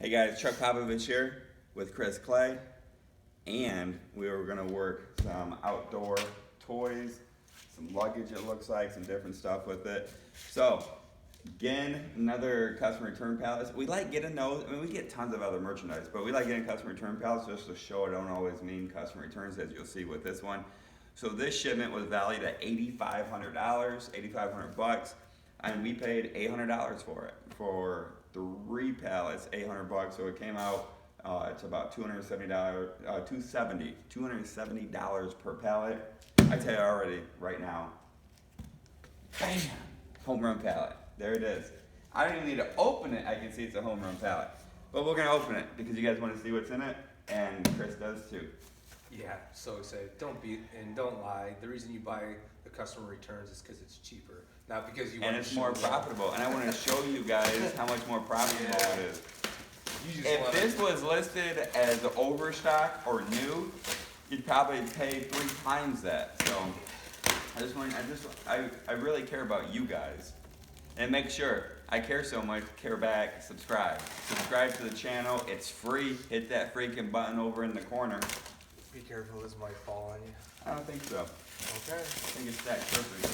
Hey guys, Chuckpopovich here with Chris Clay, and we were gonna work some outdoor toys, some luggage it looks like, some different stuff with it. So, again, another customer return pallets. We like getting those, I mean we get tons of other merchandise, but we like getting customer return pallets just to show it don't always mean customer returns, as you'll see with this one. So this shipment was valued at $8,500, 8,500 bucks, and we paid $800 for it. For 3 pallets, 800 bucks. So it came out, it's about $270, $270 per pallet. I tell you already, right now, bam, home run pallet. There it is. I don't even need to open it. I can see it's a home run pallet. But we're gonna open it because you guys want to see what's in it, and Chris does too. Yeah, so excited. Don't lie. The reason you buy the customer returns is because it's cheaper, not because you want And to it's show more them. profitable. And I want to show you guys how much more profitable Yeah. it is. You just If want this was listed as overstock or new, you'd probably pay 3 times that. So I really care about you guys. And make sure, I care so much, care back, subscribe. Subscribe to the channel, it's free. Hit that freaking button over in the corner. Be careful, this might fall on you. I don't think so. Okay. I think it's that perfect.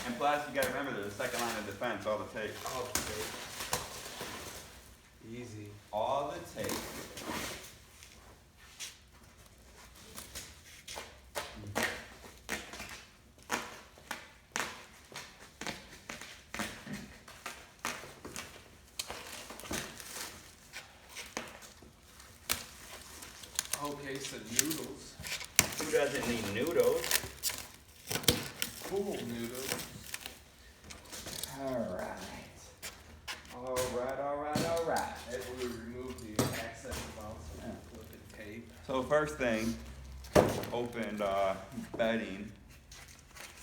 And plus, you gotta remember, there's a second line of defense, all the tape. Oh, okay. Easy. All the tape. Okay, so noodles. Who doesn't need noodles? Cool noodles. Alright. Alright. It will remove the excess amounts of flipping tape. So first thing, opened bedding.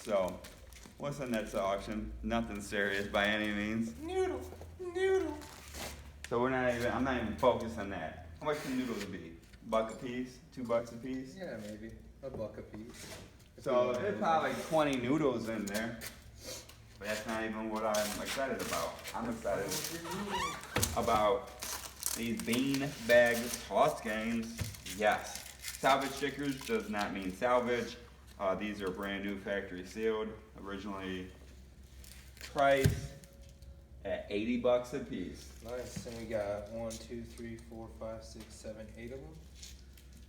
So, what's the next auction? Nothing serious by any means. Noodle. So I'm not even focused on that. How much can noodles be? $1 a piece? $2 a piece? Yeah, maybe. $1 a piece. So there's probably 20 noodles in there. But that's not even what I'm excited about. I'm excited about these bean bag toss games. Yes. Salvage stickers does not mean salvage. These are brand new factory sealed. Originally priced at 80 bucks a piece. Nice. And we got 1, 2, 3, 4, 5, 6, 7, 8 of them.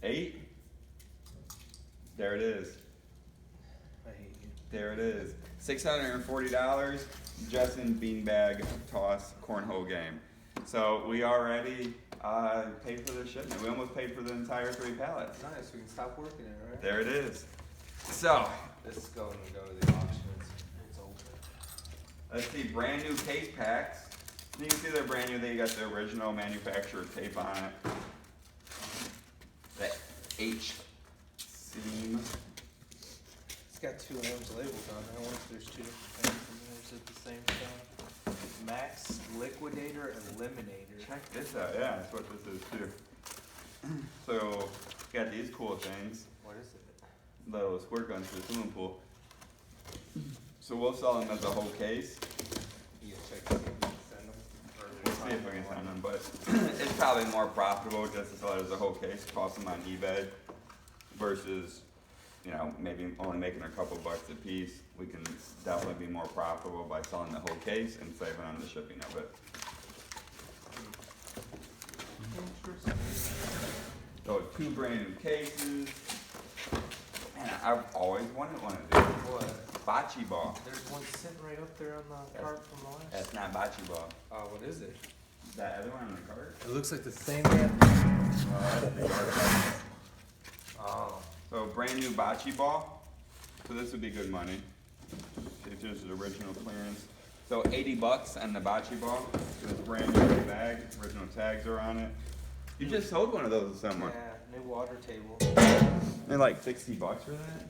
8? There it is. I hate you. There it is. $640 just in beanbag toss cornhole game. So we already paid for the shipment. We almost paid for the entire 3 pallets. Nice. We can stop working it, right? There it is. So This is going to go to the auction. It's open. let's see, brand new case packs. You can see they're brand new. They got the original manufacturer tape on it. The H seam. It's got 2 M's labeled on it. I wonder if there's 2 different things in there. Is it the same stuff? Max Liquidator Eliminator. Check this out. Yeah, that's what this is too. So got these cool things. What is it? Little squirt guns for the swimming pool. So we'll sell them as a whole case. You can check to see if we can send them. Or We'll see if we can send them, but it's probably more profitable just to sell it as a whole case, toss them on eBay versus, you know, maybe only making a couple bucks a piece. We can definitely be more profitable by selling the whole case and saving on the shipping of it. Interesting. So 2 brand new cases. Man, I've always wanted one of these. What? Bocce ball. There's one sitting right up there on the cart from the last. That's not bocce ball. Oh, what is it? That other one on the cart? It looks like the same man. Oh. So brand new bocce ball. So this would be good money. If this is original clearance. So 80 bucks on the bocce ball. It's brand new bag. Original tags are on it. You just sold one of those somewhere. Yeah, new water table. They're like 60 bucks for that?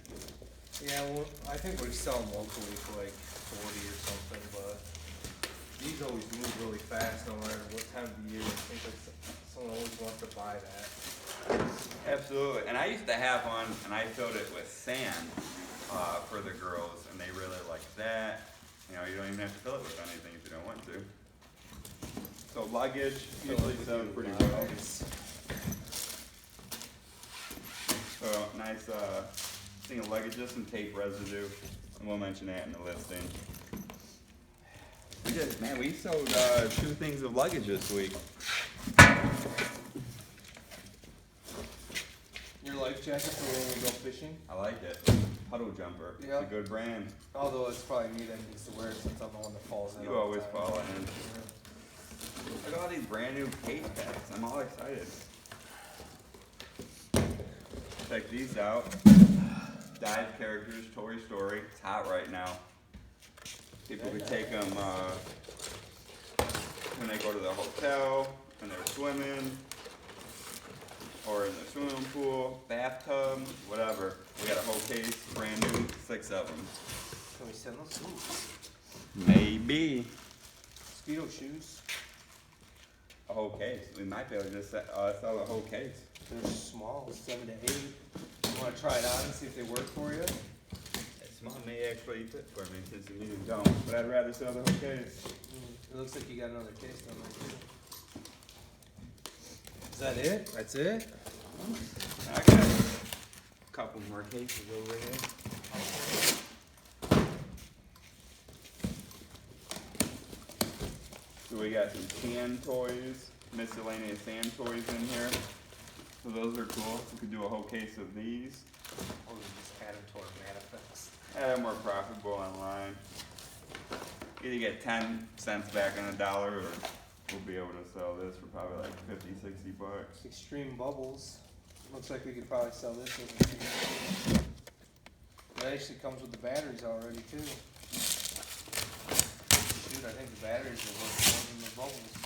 Yeah, well, I think we sell them locally for like 40 or something, but these always move really fast no matter what time of the year. I think like someone always wants to buy that. Absolutely. And I used to have one and I filled it with sand for the girls and they really liked that. You know, you don't even have to fill it with anything if you don't want to. So luggage Fill usually up with sells your pretty well. lives. So nice thing of luggage, just some tape residue, and we'll mention that in the listing. Man, we sold 2 things of luggage this week. Your life jacket for when we go fishing? I like it. Puddle jumper. Yeah. It's a good brand. Although it's probably me that needs to wear it since I'm the one that falls in. You all always the time. fall in. Look at all these brand new case packs. I'm all excited. Check these out. Dive characters, Toy Story. It's hot right now. People could take them when they go to the hotel, when they're swimming, or in the swimming pool, bathtub, whatever. We got a whole case, brand new, 6 of them. Can we send those? Ooh. Maybe Mosquito shoes. a whole case. We might be able to just sell a whole case. They're small, 7 to 8. You want to try it on and see if they work for you? That small may actually fit for me since the medium don't, but I'd rather sell the whole case. It looks like you got another case down there too. Is that it? That's it? I got a couple more cases over here. So we got some sand toys, miscellaneous sand toys in here. So those are cool. We could do a whole case of these. Or we just add them to our manifest? More profitable online. Either get 10 cents back on a dollar, or we'll be able to sell this for probably like 50, 60 bucks. Extreme Bubbles. Looks like we could probably sell this as a cheap. It actually comes with the batteries already too. Shoot, I think the batteries are worth more than the bubbles.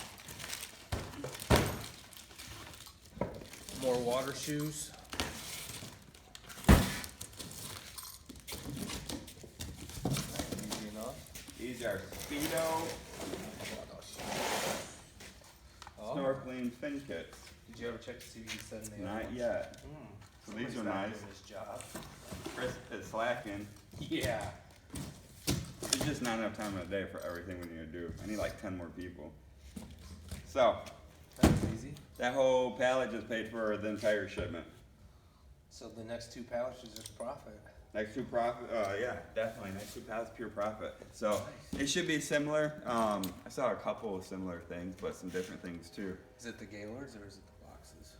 More water shoes. Easy enough. These are Speedo snorkeling fin kits. Did you ever check to see if you said any other Not ones? yet. So these Somebody's are not nice. doing this job. Chris is slacking. Yeah. There's just not enough time in the day for everything we need to do. I need like 10 more people. So, That was easy. that whole pallet just paid for the entire shipment. So the next 2 pallets is just profit. Next 2 profit, yeah, definitely. Next 2 pallets, pure profit. So, it should be similar. I saw a couple of similar things, but some different things too. Is it the Gaylords or is it the boxes?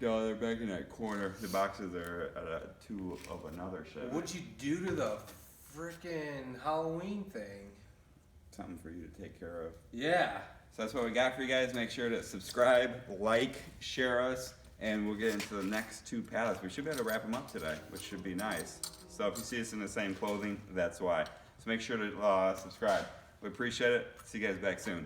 No, they're back in that corner. The boxes are at 2 of another shipment. What'd you do to the frickin' Halloween thing? Something for you to take care of. Yeah. So that's what we got for you guys. Make sure to subscribe, like, share us, and we'll get into the next 2 pallets. We should be able to wrap them up today, which should be nice. So if you see us in the same clothing, that's why. So make sure to subscribe. We appreciate it. See you guys back soon.